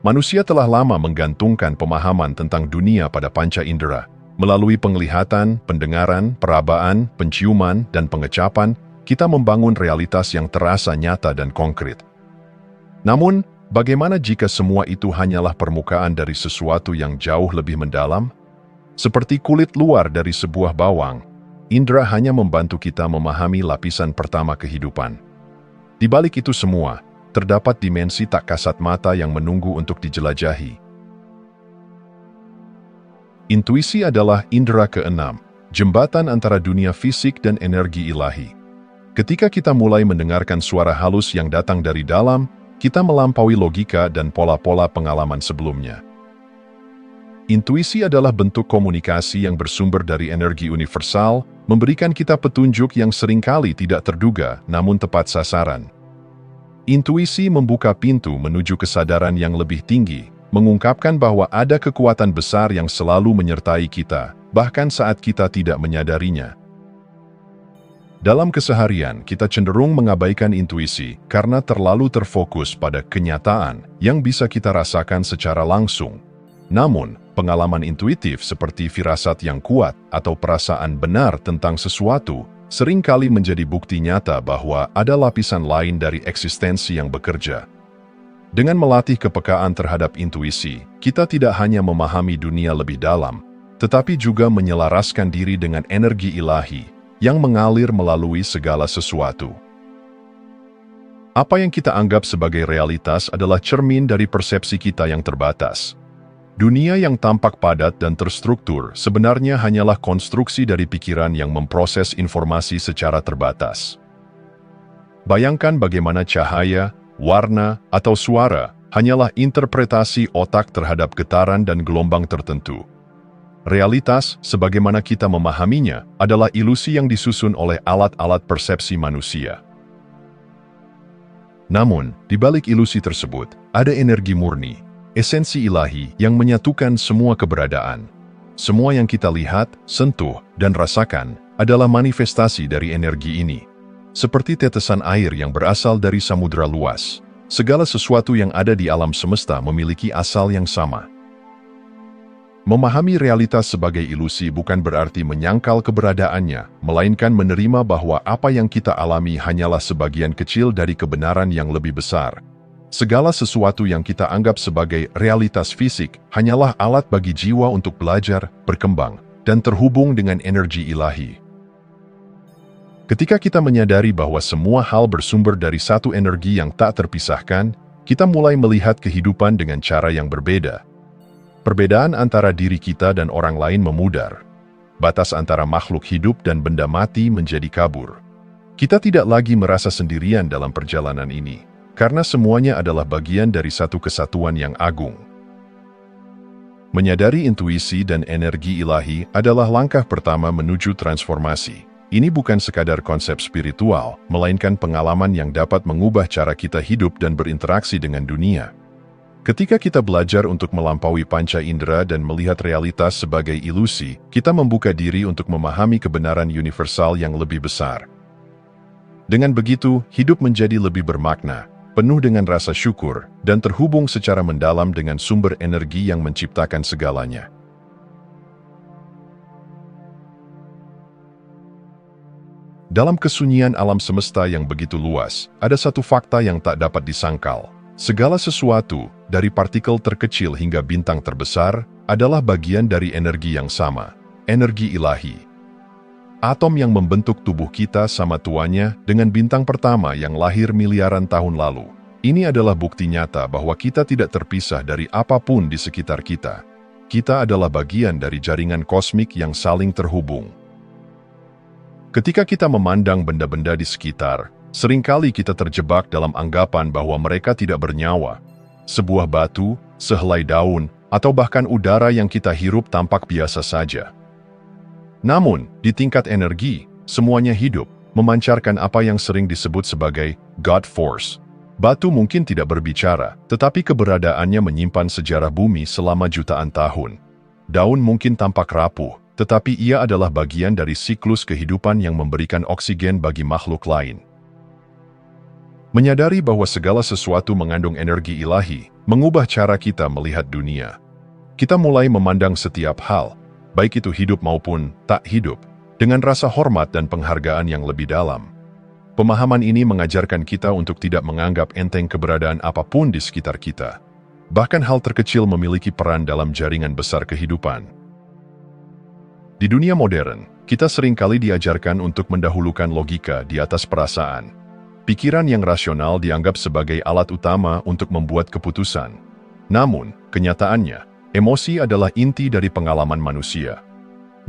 Manusia telah lama menggantungkan pemahaman tentang dunia pada panca indera. Melalui penglihatan, pendengaran, perabaan, penciuman, dan pengecapan, kita membangun realitas yang terasa nyata dan konkret. Namun, bagaimana jika semua itu hanyalah permukaan dari sesuatu yang jauh lebih mendalam? Seperti kulit luar dari sebuah bawang, indera hanya membantu kita memahami lapisan pertama kehidupan. Di balik itu semua, terdapat dimensi tak kasat mata yang menunggu untuk dijelajahi. Intuisi adalah indera keenam, jembatan antara dunia fisik dan energi ilahi. Ketika kita mulai mendengarkan suara halus yang datang dari dalam, kita melampaui logika dan pola-pola pengalaman sebelumnya. Intuisi adalah bentuk komunikasi yang bersumber dari energi universal, memberikan kita petunjuk yang seringkali tidak terduga namun tepat sasaran. Intuisi membuka pintu menuju kesadaran yang lebih tinggi, mengungkapkan bahwa ada kekuatan besar yang selalu menyertai kita, bahkan saat kita tidak menyadarinya. Dalam keseharian, kita cenderung mengabaikan intuisi karena terlalu terfokus pada kenyataan yang bisa kita rasakan secara langsung. Namun, pengalaman intuitif seperti firasat yang kuat atau perasaan benar tentang sesuatu seringkali menjadi bukti nyata bahwa ada lapisan lain dari eksistensi yang bekerja. Dengan melatih kepekaan terhadap intuisi, kita tidak hanya memahami dunia lebih dalam, tetapi juga menyelaraskan diri dengan energi ilahi yang mengalir melalui segala sesuatu. Apa yang kita anggap sebagai realitas adalah cermin dari persepsi kita yang terbatas. Dunia yang tampak padat dan terstruktur sebenarnya hanyalah konstruksi dari pikiran yang memproses informasi secara terbatas. Bayangkan bagaimana cahaya, warna, atau suara hanyalah interpretasi otak terhadap getaran dan gelombang tertentu. Realitas, sebagaimana kita memahaminya, adalah ilusi yang disusun oleh alat-alat persepsi manusia. Namun, di balik ilusi tersebut, ada energi murni, esensi ilahi yang menyatukan semua keberadaan. Semua yang kita lihat, sentuh, dan rasakan adalah manifestasi dari energi ini. Seperti tetesan air yang berasal dari samudera luas, segala sesuatu yang ada di alam semesta memiliki asal yang sama. Memahami realitas sebagai ilusi bukan berarti menyangkal keberadaannya, melainkan menerima bahwa apa yang kita alami hanyalah sebagian kecil dari kebenaran yang lebih besar. Segala sesuatu yang kita anggap sebagai realitas fisik hanyalah alat bagi jiwa untuk belajar, berkembang, dan terhubung dengan energi ilahi. Ketika kita menyadari bahwa semua hal bersumber dari satu energi yang tak terpisahkan, kita mulai melihat kehidupan dengan cara yang berbeda. Perbedaan antara diri kita dan orang lain memudar. Batas antara makhluk hidup dan benda mati menjadi kabur. Kita tidak lagi merasa sendirian dalam perjalanan ini, karena semuanya adalah bagian dari satu kesatuan yang agung. Menyadari intuisi dan energi ilahi adalah langkah pertama menuju transformasi. Ini bukan sekadar konsep spiritual, melainkan pengalaman yang dapat mengubah cara kita hidup dan berinteraksi dengan dunia. Ketika kita belajar untuk melampaui panca indera dan melihat realitas sebagai ilusi, kita membuka diri untuk memahami kebenaran universal yang lebih besar. Dengan begitu, hidup menjadi lebih bermakna, penuh dengan rasa syukur, dan terhubung secara mendalam dengan sumber energi yang menciptakan segalanya. Dalam kesunyian alam semesta yang begitu luas, ada satu fakta yang tak dapat disangkal. Segala sesuatu, dari partikel terkecil hingga bintang terbesar, adalah bagian dari energi yang sama, energi ilahi. Atom yang membentuk tubuh kita sama tuanya dengan bintang pertama yang lahir miliaran tahun lalu. Ini adalah bukti nyata bahwa kita tidak terpisah dari apapun di sekitar kita. Kita adalah bagian dari jaringan kosmik yang saling terhubung. Ketika kita memandang benda-benda di sekitar, seringkali kita terjebak dalam anggapan bahwa mereka tidak bernyawa. Sebuah batu, sehelai daun, atau bahkan udara yang kita hirup tampak biasa saja. Namun, di tingkat energi, semuanya hidup, memancarkan apa yang sering disebut sebagai God Force. Batu mungkin tidak berbicara, tetapi keberadaannya menyimpan sejarah bumi selama jutaan tahun. Daun mungkin tampak rapuh, tetapi ia adalah bagian dari siklus kehidupan yang memberikan oksigen bagi makhluk lain. Menyadari bahwa segala sesuatu mengandung energi ilahi, mengubah cara kita melihat dunia. Kita mulai memandang setiap hal, baik itu hidup maupun tak hidup, dengan rasa hormat dan penghargaan yang lebih dalam. Pemahaman ini mengajarkan kita untuk tidak menganggap enteng keberadaan apapun di sekitar kita. Bahkan hal terkecil memiliki peran dalam jaringan besar kehidupan. Di dunia modern, kita seringkali diajarkan untuk mendahulukan logika di atas perasaan. Pikiran yang rasional dianggap sebagai alat utama untuk membuat keputusan. Namun, kenyataannya, emosi adalah inti dari pengalaman manusia.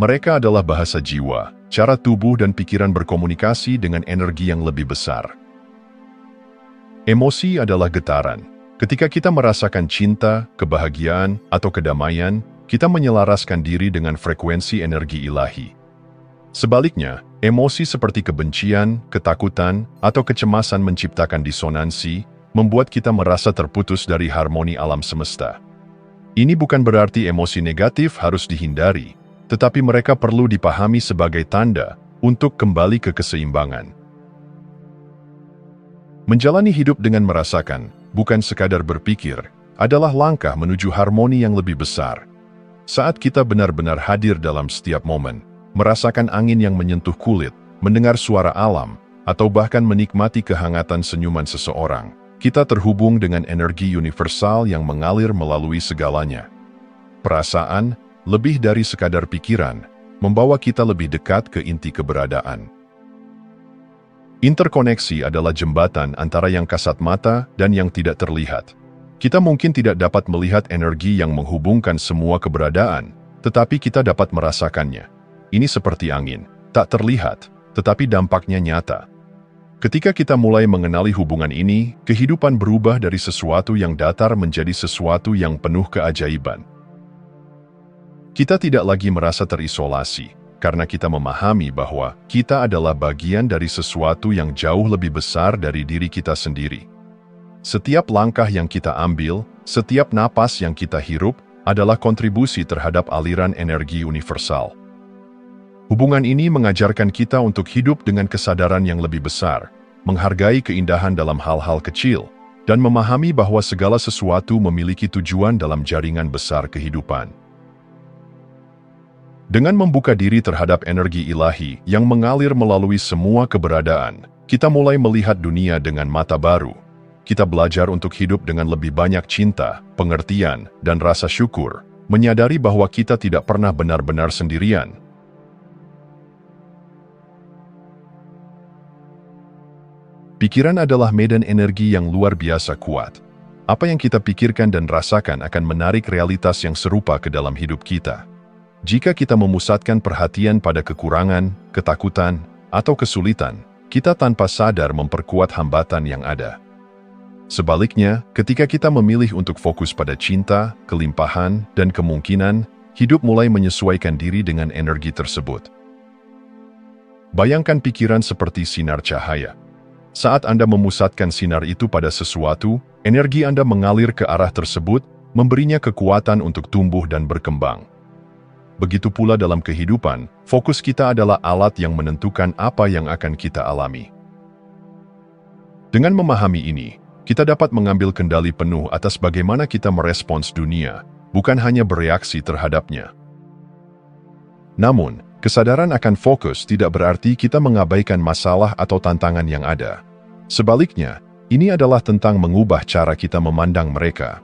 Mereka adalah bahasa jiwa, cara tubuh dan pikiran berkomunikasi dengan energi yang lebih besar. Emosi adalah getaran. Ketika kita merasakan cinta, kebahagiaan, atau kedamaian, kita menyelaraskan diri dengan frekuensi energi ilahi. Sebaliknya, emosi seperti kebencian, ketakutan, atau kecemasan menciptakan disonansi, membuat kita merasa terputus dari harmoni alam semesta. Ini bukan berarti emosi negatif harus dihindari, tetapi mereka perlu dipahami sebagai tanda untuk kembali ke keseimbangan. Menjalani hidup dengan merasakan, bukan sekadar berpikir, adalah langkah menuju harmoni yang lebih besar. Saat kita benar-benar hadir dalam setiap momen, merasakan angin yang menyentuh kulit, mendengar suara alam, atau bahkan menikmati kehangatan senyuman seseorang, kita terhubung dengan energi universal yang mengalir melalui segalanya. Perasaan, lebih dari sekadar pikiran, membawa kita lebih dekat ke inti keberadaan. Interkoneksi adalah jembatan antara yang kasat mata dan yang tidak terlihat. Kita mungkin tidak dapat melihat energi yang menghubungkan semua keberadaan, tetapi kita dapat merasakannya. Ini seperti angin, tak terlihat, tetapi dampaknya nyata. Ketika kita mulai mengenali hubungan ini, kehidupan berubah dari sesuatu yang datar menjadi sesuatu yang penuh keajaiban. Kita tidak lagi merasa terisolasi, karena kita memahami bahwa kita adalah bagian dari sesuatu yang jauh lebih besar dari diri kita sendiri. Setiap langkah yang kita ambil, setiap napas yang kita hirup, adalah kontribusi terhadap aliran energi universal. Hubungan ini mengajarkan kita untuk hidup dengan kesadaran yang lebih besar, menghargai keindahan dalam hal-hal kecil, dan memahami bahwa segala sesuatu memiliki tujuan dalam jaringan besar kehidupan. Dengan membuka diri terhadap energi ilahi yang mengalir melalui semua keberadaan, kita mulai melihat dunia dengan mata baru. Kita belajar untuk hidup dengan lebih banyak cinta, pengertian, dan rasa syukur, menyadari bahwa kita tidak pernah benar-benar sendirian. Pikiran adalah medan energi yang luar biasa kuat. Apa yang kita pikirkan dan rasakan akan menarik realitas yang serupa ke dalam hidup kita. Jika kita memusatkan perhatian pada kekurangan, ketakutan, atau kesulitan, kita tanpa sadar memperkuat hambatan yang ada. Sebaliknya, ketika kita memilih untuk fokus pada cinta, kelimpahan, dan kemungkinan, hidup mulai menyesuaikan diri dengan energi tersebut. Bayangkan pikiran seperti sinar cahaya. Saat Anda memusatkan sinar itu pada sesuatu, energi Anda mengalir ke arah tersebut, memberinya kekuatan untuk tumbuh dan berkembang. Begitu pula dalam kehidupan, fokus kita adalah alat yang menentukan apa yang akan kita alami. Dengan memahami ini, kita dapat mengambil kendali penuh atas bagaimana kita merespons dunia, bukan hanya bereaksi terhadapnya. Namun, kesadaran akan fokus tidak berarti kita mengabaikan masalah atau tantangan yang ada. Sebaliknya, ini adalah tentang mengubah cara kita memandang mereka.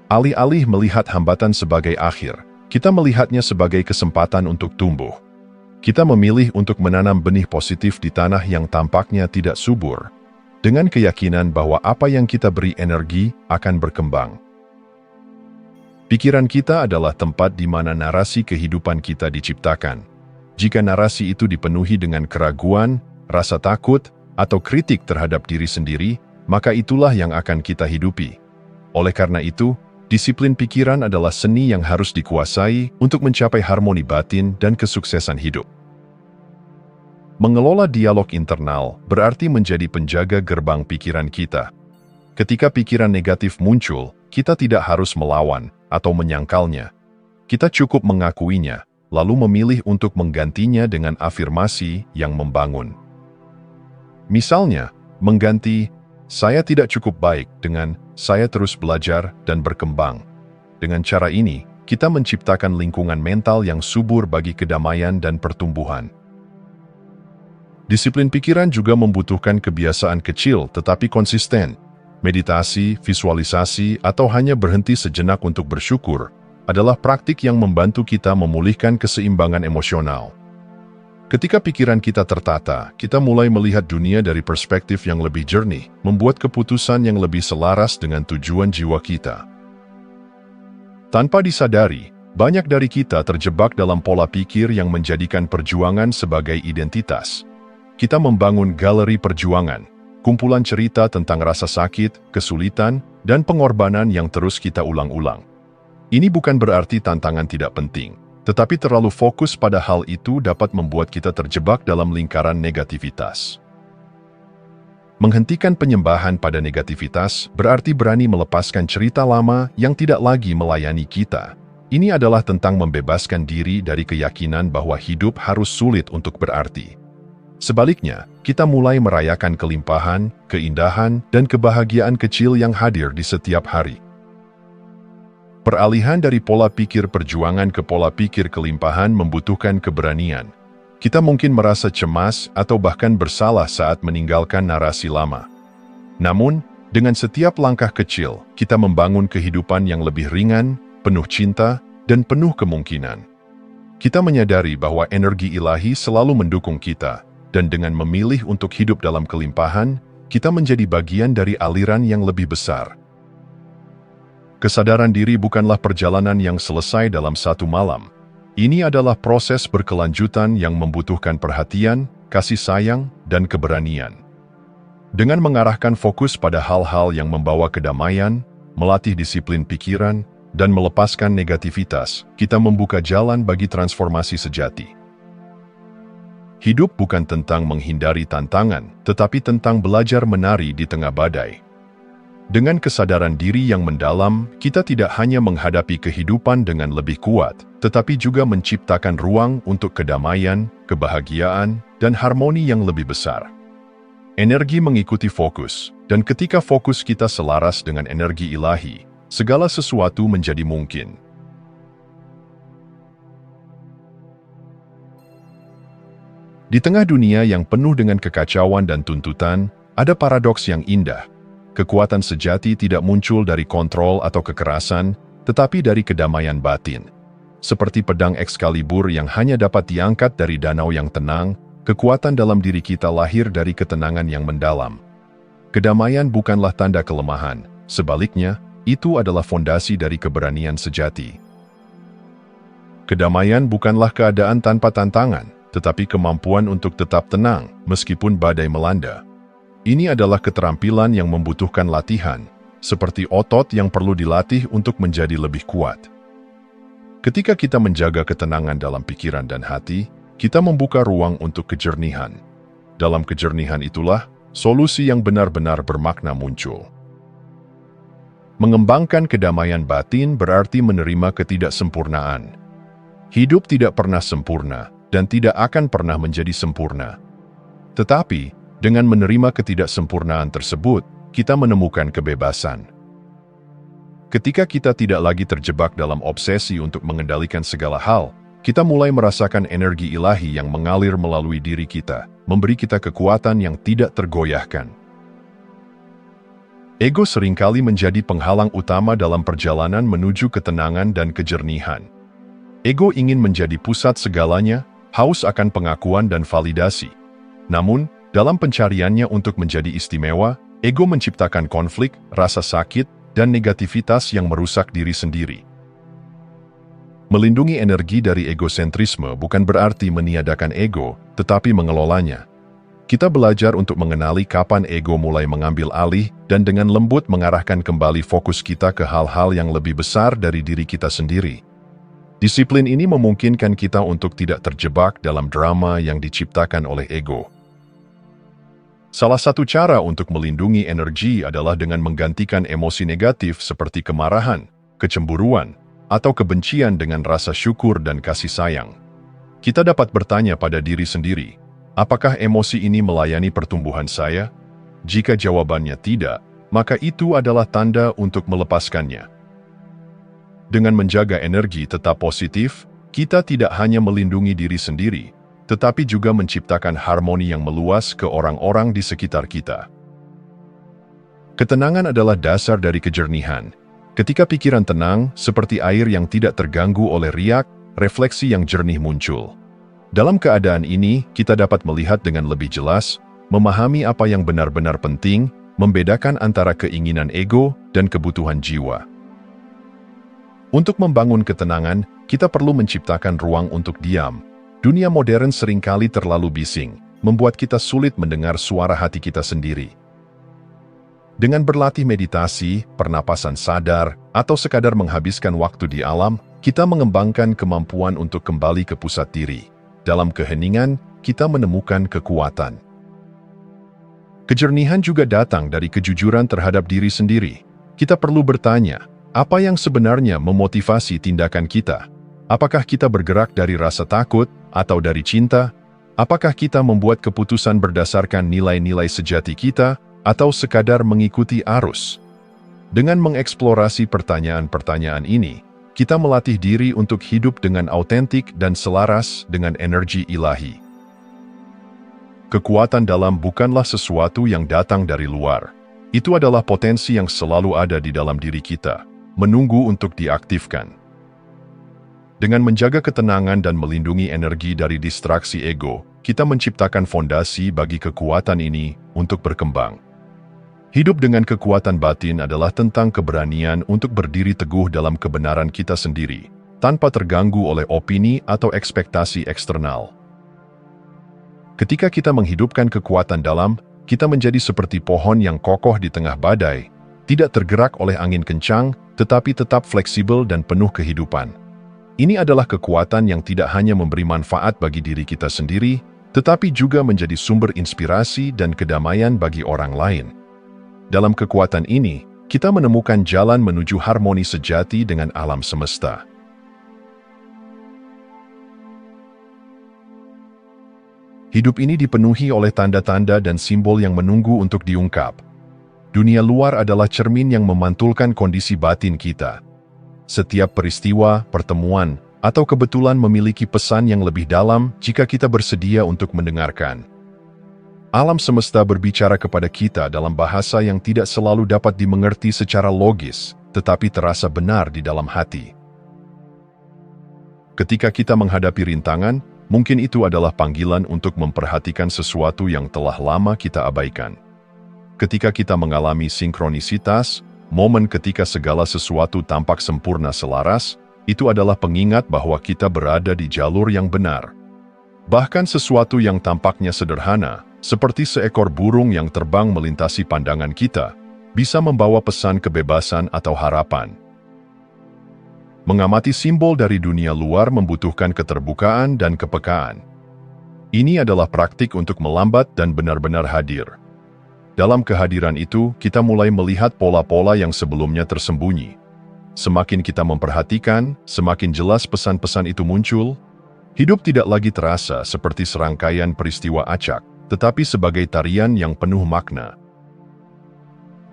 Alih-alih melihat hambatan sebagai akhir, kita melihatnya sebagai kesempatan untuk tumbuh. Kita memilih untuk menanam benih positif di tanah yang tampaknya tidak subur, dengan keyakinan bahwa apa yang kita beri energi akan berkembang. Pikiran kita adalah tempat di mana narasi kehidupan kita diciptakan. Jika narasi itu dipenuhi dengan keraguan, rasa takut, atau kritik terhadap diri sendiri, maka itulah yang akan kita hidupi. Oleh karena itu, disiplin pikiran adalah seni yang harus dikuasai untuk mencapai harmoni batin dan kesuksesan hidup. Mengelola dialog internal berarti menjadi penjaga gerbang pikiran kita. Ketika pikiran negatif muncul, kita tidak harus melawan atau menyangkalnya. Kita cukup mengakuinya, lalu memilih untuk menggantinya dengan afirmasi yang membangun. Misalnya, mengganti, saya tidak cukup baik dengan saya terus belajar dan berkembang. Dengan cara ini, kita menciptakan lingkungan mental yang subur bagi kedamaian dan pertumbuhan. Disiplin pikiran juga membutuhkan kebiasaan kecil tetapi konsisten. Meditasi, visualisasi, atau hanya berhenti sejenak untuk bersyukur adalah praktik yang membantu kita memulihkan keseimbangan emosional. Ketika pikiran kita tertata, kita mulai melihat dunia dari perspektif yang lebih jernih, membuat keputusan yang lebih selaras dengan tujuan jiwa kita. Tanpa disadari, banyak dari kita terjebak dalam pola pikir yang menjadikan perjuangan sebagai identitas. Kita membangun galeri perjuangan, kumpulan cerita tentang rasa sakit, kesulitan, dan pengorbanan yang terus kita ulang-ulang. Ini bukan berarti tantangan tidak penting, tetapi terlalu fokus pada hal itu dapat membuat kita terjebak dalam lingkaran negativitas. Menghentikan penyembahan pada negativitas berarti berani melepaskan cerita lama yang tidak lagi melayani kita. Ini adalah tentang membebaskan diri dari keyakinan bahwa hidup harus sulit untuk berarti. Sebaliknya, kita mulai merayakan kelimpahan, keindahan, dan kebahagiaan kecil yang hadir di setiap hari. Peralihan dari pola pikir perjuangan ke pola pikir kelimpahan membutuhkan keberanian. Kita mungkin merasa cemas atau bahkan bersalah saat meninggalkan narasi lama. Namun, dengan setiap langkah kecil, kita membangun kehidupan yang lebih ringan, penuh cinta, dan penuh kemungkinan. Kita menyadari bahwa energi ilahi selalu mendukung kita, dan dengan memilih untuk hidup dalam kelimpahan, kita menjadi bagian dari aliran yang lebih besar. Kesadaran diri bukanlah perjalanan yang selesai dalam satu malam. Ini adalah proses berkelanjutan yang membutuhkan perhatian, kasih sayang, dan keberanian. Dengan mengarahkan fokus pada hal-hal yang membawa kedamaian, melatih disiplin pikiran, dan melepaskan negativitas, kita membuka jalan bagi transformasi sejati. Hidup bukan tentang menghindari tantangan, tetapi tentang belajar menari di tengah badai. Dengan kesadaran diri yang mendalam, kita tidak hanya menghadapi kehidupan dengan lebih kuat, tetapi juga menciptakan ruang untuk kedamaian, kebahagiaan, dan harmoni yang lebih besar. Energi mengikuti fokus, dan ketika fokus kita selaras dengan energi ilahi, segala sesuatu menjadi mungkin. Di tengah dunia yang penuh dengan kekacauan dan tuntutan, ada paradoks yang indah. Kekuatan sejati tidak muncul dari kontrol atau kekerasan, tetapi dari kedamaian batin. Seperti pedang Excalibur yang hanya dapat diangkat dari danau yang tenang, kekuatan dalam diri kita lahir dari ketenangan yang mendalam. Kedamaian bukanlah tanda kelemahan, sebaliknya, itu adalah fondasi dari keberanian sejati. Kedamaian bukanlah keadaan tanpa tantangan, tetapi kemampuan untuk tetap tenang meskipun badai melanda. Ini adalah keterampilan yang membutuhkan latihan, seperti otot yang perlu dilatih untuk menjadi lebih kuat. Ketika kita menjaga ketenangan dalam pikiran dan hati, kita membuka ruang untuk kejernihan. Dalam kejernihan itulah, solusi yang benar-benar bermakna muncul. Mengembangkan kedamaian batin berarti menerima ketidaksempurnaan. Hidup tidak pernah sempurna, dan tidak akan pernah menjadi sempurna. Tetapi, dengan menerima ketidaksempurnaan tersebut, kita menemukan kebebasan. Ketika kita tidak lagi terjebak dalam obsesi untuk mengendalikan segala hal, kita mulai merasakan energi ilahi yang mengalir melalui diri kita, memberi kita kekuatan yang tidak tergoyahkan. Ego seringkali menjadi penghalang utama dalam perjalanan menuju ketenangan dan kejernihan. Ego ingin menjadi pusat segalanya, haus akan pengakuan dan validasi. Namun, dalam pencariannya untuk menjadi istimewa, ego menciptakan konflik, rasa sakit, dan negativitas yang merusak diri sendiri. Melindungi energi dari egosentrisme bukan berarti meniadakan ego, tetapi mengelolanya. Kita belajar untuk mengenali kapan ego mulai mengambil alih dan dengan lembut mengarahkan kembali fokus kita ke hal-hal yang lebih besar dari diri kita sendiri. Disiplin ini memungkinkan kita untuk tidak terjebak dalam drama yang diciptakan oleh ego. Salah satu cara untuk melindungi energi adalah dengan menggantikan emosi negatif seperti kemarahan, kecemburuan, atau kebencian dengan rasa syukur dan kasih sayang. Kita dapat bertanya pada diri sendiri, apakah emosi ini melayani pertumbuhan saya? Jika jawabannya tidak, maka itu adalah tanda untuk melepaskannya. Dengan menjaga energi tetap positif, kita tidak hanya melindungi diri sendiri, tetapi juga menciptakan harmoni yang meluas ke orang-orang di sekitar kita. Ketenangan adalah dasar dari kejernihan. Ketika pikiran tenang, seperti air yang tidak terganggu oleh riak, refleksi yang jernih muncul. Dalam keadaan ini, kita dapat melihat dengan lebih jelas, memahami apa yang benar-benar penting, membedakan antara keinginan ego dan kebutuhan jiwa. Untuk membangun ketenangan, kita perlu menciptakan ruang untuk diam. Dunia modern seringkali terlalu bising, membuat kita sulit mendengar suara hati kita sendiri. Dengan berlatih meditasi, pernapasan sadar, atau sekadar menghabiskan waktu di alam, kita mengembangkan kemampuan untuk kembali ke pusat diri. Dalam keheningan, kita menemukan kekuatan. Kejernihan juga datang dari kejujuran terhadap diri sendiri. Kita perlu bertanya, apa yang sebenarnya memotivasi tindakan kita? Apakah kita bergerak dari rasa takut atau dari cinta? Apakah kita membuat keputusan berdasarkan nilai-nilai sejati kita atau sekadar mengikuti arus? Dengan mengeksplorasi pertanyaan-pertanyaan ini, kita melatih diri untuk hidup dengan autentik dan selaras dengan energi ilahi. Kekuatan dalam bukanlah sesuatu yang datang dari luar. Itu adalah potensi yang selalu ada di dalam diri kita, menunggu untuk diaktifkan. Dengan menjaga ketenangan dan melindungi energi dari distraksi ego, kita menciptakan fondasi bagi kekuatan ini untuk berkembang. Hidup dengan kekuatan batin adalah tentang keberanian untuk berdiri teguh dalam kebenaran kita sendiri, tanpa terganggu oleh opini atau ekspektasi eksternal. Ketika kita menghidupkan kekuatan dalam, kita menjadi seperti pohon yang kokoh di tengah badai, tidak tergerak oleh angin kencang, tetapi tetap fleksibel dan penuh kehidupan. Ini adalah kekuatan yang tidak hanya memberi manfaat bagi diri kita sendiri, tetapi juga menjadi sumber inspirasi dan kedamaian bagi orang lain. Dalam kekuatan ini, kita menemukan jalan menuju harmoni sejati dengan alam semesta. Hidup ini dipenuhi oleh tanda-tanda dan simbol yang menunggu untuk diungkap. Dunia luar adalah cermin yang memantulkan kondisi batin kita. Setiap peristiwa, pertemuan, atau kebetulan memiliki pesan yang lebih dalam jika kita bersedia untuk mendengarkan. Alam semesta berbicara kepada kita dalam bahasa yang tidak selalu dapat dimengerti secara logis, tetapi terasa benar di dalam hati. Ketika kita menghadapi rintangan, mungkin itu adalah panggilan untuk memperhatikan sesuatu yang telah lama kita abaikan. Ketika kita mengalami sinkronisitas, momen ketika segala sesuatu tampak sempurna selaras, itu adalah pengingat bahwa kita berada di jalur yang benar. Bahkan sesuatu yang tampaknya sederhana, seperti seekor burung yang terbang melintasi pandangan kita, bisa membawa pesan kebebasan atau harapan. Mengamati simbol dari dunia luar membutuhkan keterbukaan dan kepekaan. Ini adalah praktik untuk melambat dan benar-benar hadir. Dalam kehadiran itu, kita mulai melihat pola-pola yang sebelumnya tersembunyi. Semakin kita memperhatikan, semakin jelas pesan-pesan itu muncul. Hidup tidak lagi terasa seperti serangkaian peristiwa acak, tetapi sebagai tarian yang penuh makna.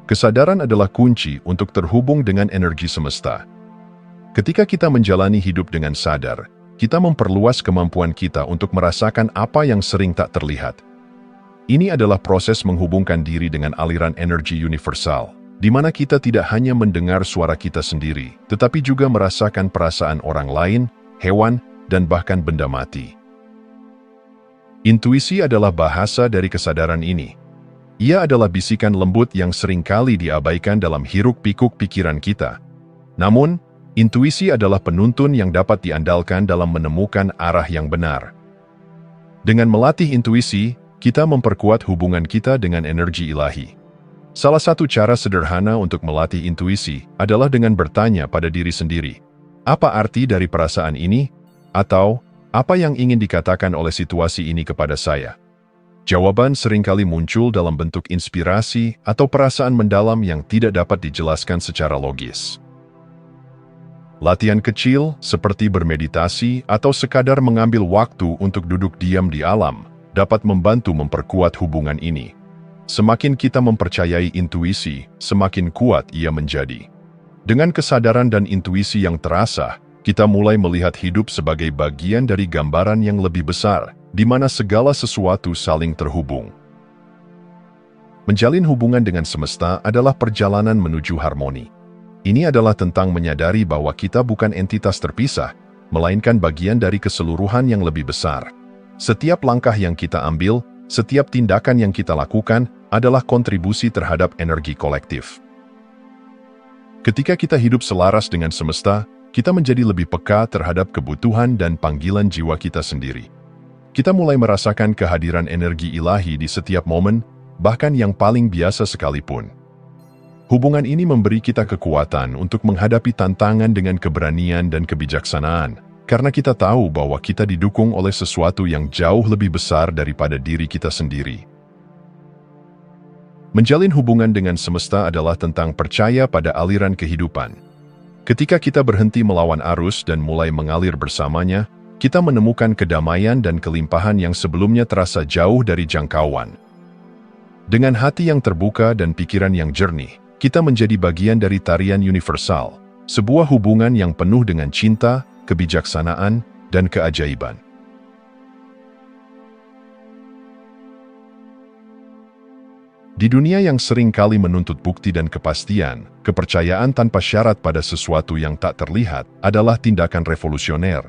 Kesadaran adalah kunci untuk terhubung dengan energi semesta. Ketika kita menjalani hidup dengan sadar, kita memperluas kemampuan kita untuk merasakan apa yang sering tak terlihat. Ini adalah proses menghubungkan diri dengan aliran energi universal, di mana kita tidak hanya mendengar suara kita sendiri, tetapi juga merasakan perasaan orang lain, hewan, dan bahkan benda mati. Intuisi adalah bahasa dari kesadaran ini. Ia adalah bisikan lembut yang seringkali diabaikan dalam hiruk-pikuk pikiran kita. Namun, intuisi adalah penuntun yang dapat diandalkan dalam menemukan arah yang benar. Dengan melatih intuisi, kita memperkuat hubungan kita dengan energi ilahi. Salah satu cara sederhana untuk melatih intuisi adalah dengan bertanya pada diri sendiri, apa arti dari perasaan ini? Atau, apa yang ingin dikatakan oleh situasi ini kepada saya? Jawaban seringkali muncul dalam bentuk inspirasi atau perasaan mendalam yang tidak dapat dijelaskan secara logis. Latihan kecil, seperti bermeditasi atau sekadar mengambil waktu untuk duduk diam di alam, dapat membantu memperkuat hubungan ini. Semakin kita mempercayai intuisi, semakin kuat ia menjadi. Dengan kesadaran dan intuisi yang terasa, kita mulai melihat hidup sebagai bagian dari gambaran yang lebih besar, di mana segala sesuatu saling terhubung. Menjalin hubungan dengan semesta adalah perjalanan menuju harmoni. Ini adalah tentang menyadari bahwa kita bukan entitas terpisah, melainkan bagian dari keseluruhan yang lebih besar. Setiap langkah yang kita ambil, setiap tindakan yang kita lakukan, adalah kontribusi terhadap energi kolektif. Ketika kita hidup selaras dengan semesta, kita menjadi lebih peka terhadap kebutuhan dan panggilan jiwa kita sendiri. Kita mulai merasakan kehadiran energi ilahi di setiap momen, bahkan yang paling biasa sekalipun. Hubungan ini memberi kita kekuatan untuk menghadapi tantangan dengan keberanian dan kebijaksanaan, karena kita tahu bahwa kita didukung oleh sesuatu yang jauh lebih besar daripada diri kita sendiri. Menjalin hubungan dengan semesta adalah tentang percaya pada aliran kehidupan. Ketika kita berhenti melawan arus dan mulai mengalir bersamanya, kita menemukan kedamaian dan kelimpahan yang sebelumnya terasa jauh dari jangkauan. Dengan hati yang terbuka dan pikiran yang jernih, kita menjadi bagian dari tarian universal, sebuah hubungan yang penuh dengan cinta, kebijaksanaan, dan keajaiban. Di dunia yang sering kali menuntut bukti dan kepastian, kepercayaan tanpa syarat pada sesuatu yang tak terlihat adalah tindakan revolusioner.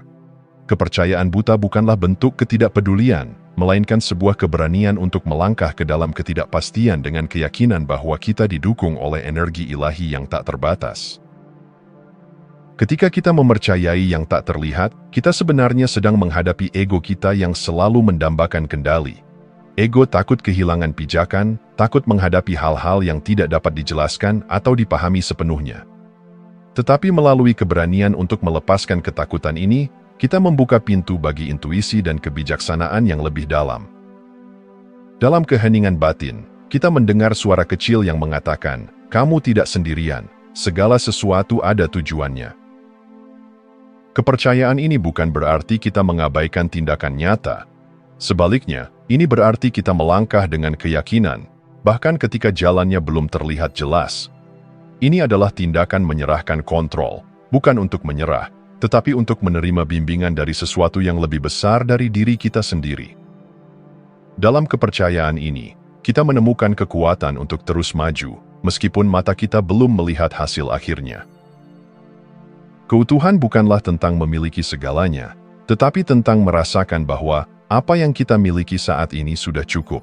Kepercayaan buta bukanlah bentuk ketidakpedulian, melainkan sebuah keberanian untuk melangkah ke dalam ketidakpastian dengan keyakinan bahwa kita didukung oleh energi ilahi yang tak terbatas. Ketika kita mempercayai yang tak terlihat, kita sebenarnya sedang menghadapi ego kita yang selalu mendambakan kendali. Ego takut kehilangan pijakan, takut menghadapi hal-hal yang tidak dapat dijelaskan atau dipahami sepenuhnya. Tetapi melalui keberanian untuk melepaskan ketakutan ini, kita membuka pintu bagi intuisi dan kebijaksanaan yang lebih dalam. Dalam keheningan batin, kita mendengar suara kecil yang mengatakan, "Kamu tidak sendirian, segala sesuatu ada tujuannya." Kepercayaan ini bukan berarti kita mengabaikan tindakan nyata. Sebaliknya, ini berarti kita melangkah dengan keyakinan, bahkan ketika jalannya belum terlihat jelas. Ini adalah tindakan menyerahkan kontrol, bukan untuk menyerah, tetapi untuk menerima bimbingan dari sesuatu yang lebih besar dari diri kita sendiri. Dalam kepercayaan ini, kita menemukan kekuatan untuk terus maju, meskipun mata kita belum melihat hasil akhirnya. Keutuhan bukanlah tentang memiliki segalanya, tetapi tentang merasakan bahwa apa yang kita miliki saat ini sudah cukup.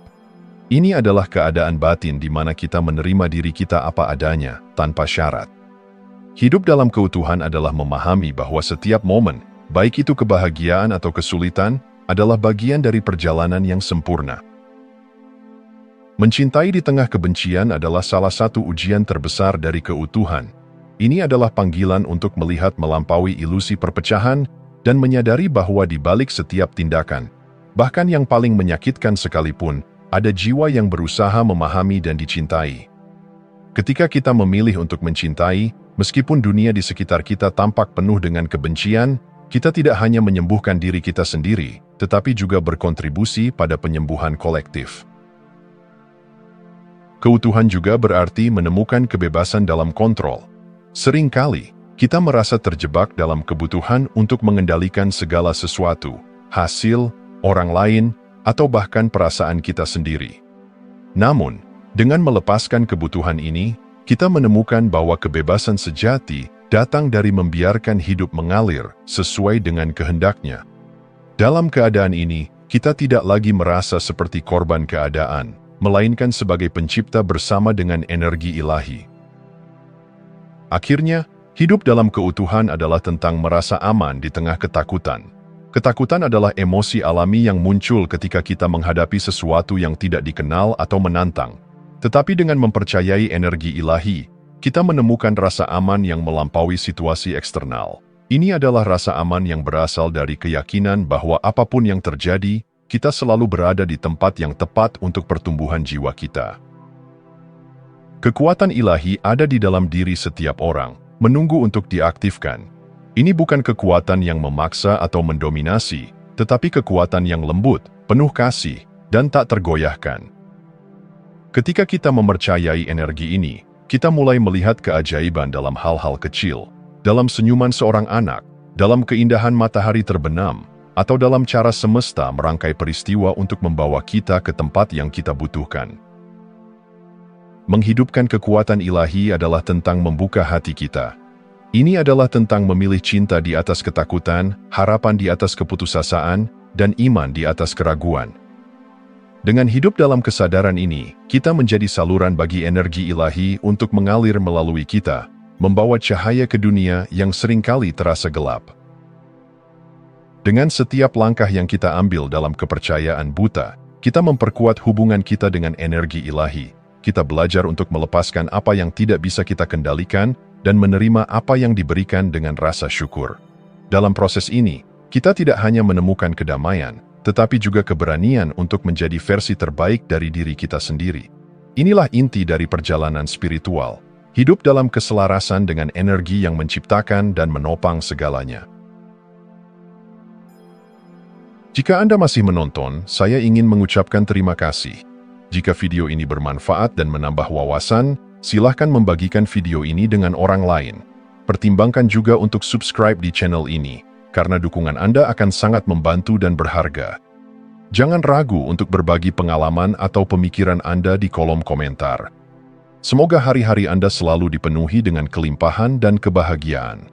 Ini adalah keadaan batin di mana kita menerima diri kita apa adanya, tanpa syarat. Hidup dalam keutuhan adalah memahami bahwa setiap momen, baik itu kebahagiaan atau kesulitan, adalah bagian dari perjalanan yang sempurna. Mencintai di tengah kebencian adalah salah satu ujian terbesar dari keutuhan. Ini adalah panggilan untuk melihat melampaui ilusi perpecahan dan menyadari bahwa di balik setiap tindakan, bahkan yang paling menyakitkan sekalipun, ada jiwa yang berusaha memahami dan dicintai. Ketika kita memilih untuk mencintai, meskipun dunia di sekitar kita tampak penuh dengan kebencian, kita tidak hanya menyembuhkan diri kita sendiri, tetapi juga berkontribusi pada penyembuhan kolektif. Keutuhan juga berarti menemukan kebebasan dalam kontrol. Seringkali, kita merasa terjebak dalam kebutuhan untuk mengendalikan segala sesuatu, hasil, orang lain, atau bahkan perasaan kita sendiri. Namun, dengan melepaskan kebutuhan ini, kita menemukan bahwa kebebasan sejati datang dari membiarkan hidup mengalir sesuai dengan kehendaknya. Dalam keadaan ini, kita tidak lagi merasa seperti korban keadaan, melainkan sebagai pencipta bersama dengan energi ilahi. Akhirnya, hidup dalam keutuhan adalah tentang merasa aman di tengah ketakutan. Ketakutan adalah emosi alami yang muncul ketika kita menghadapi sesuatu yang tidak dikenal atau menantang. Tetapi dengan mempercayai energi ilahi, kita menemukan rasa aman yang melampaui situasi eksternal. Ini adalah rasa aman yang berasal dari keyakinan bahwa apapun yang terjadi, kita selalu berada di tempat yang tepat untuk pertumbuhan jiwa kita. Kekuatan ilahi ada di dalam diri setiap orang, menunggu untuk diaktifkan. Ini bukan kekuatan yang memaksa atau mendominasi, tetapi kekuatan yang lembut, penuh kasih, dan tak tergoyahkan. Ketika kita mempercayai energi ini, kita mulai melihat keajaiban dalam hal-hal kecil, dalam senyuman seorang anak, dalam keindahan matahari terbenam, atau dalam cara semesta merangkai peristiwa untuk membawa kita ke tempat yang kita butuhkan. Menghidupkan kekuatan ilahi adalah tentang membuka hati kita. Ini adalah tentang memilih cinta di atas ketakutan, harapan di atas keputusasaan, dan iman di atas keraguan. Dengan hidup dalam kesadaran ini, kita menjadi saluran bagi energi ilahi untuk mengalir melalui kita, membawa cahaya ke dunia yang seringkali terasa gelap. Dengan setiap langkah yang kita ambil dalam kepercayaan buta, kita memperkuat hubungan kita dengan energi ilahi. Kita belajar untuk melepaskan apa yang tidak bisa kita kendalikan dan menerima apa yang diberikan dengan rasa syukur. Dalam proses ini, kita tidak hanya menemukan kedamaian, tetapi juga keberanian untuk menjadi versi terbaik dari diri kita sendiri. Inilah inti dari perjalanan spiritual, hidup dalam keselarasan dengan energi yang menciptakan dan menopang segalanya. Jika Anda masih menonton, saya ingin mengucapkan terima kasih. Jika video ini bermanfaat dan menambah wawasan, silahkan membagikan video ini dengan orang lain. Pertimbangkan juga untuk subscribe di channel ini, karena dukungan Anda akan sangat membantu dan berharga. Jangan ragu untuk berbagi pengalaman atau pemikiran Anda di kolom komentar. Semoga hari-hari Anda selalu dipenuhi dengan kelimpahan dan kebahagiaan.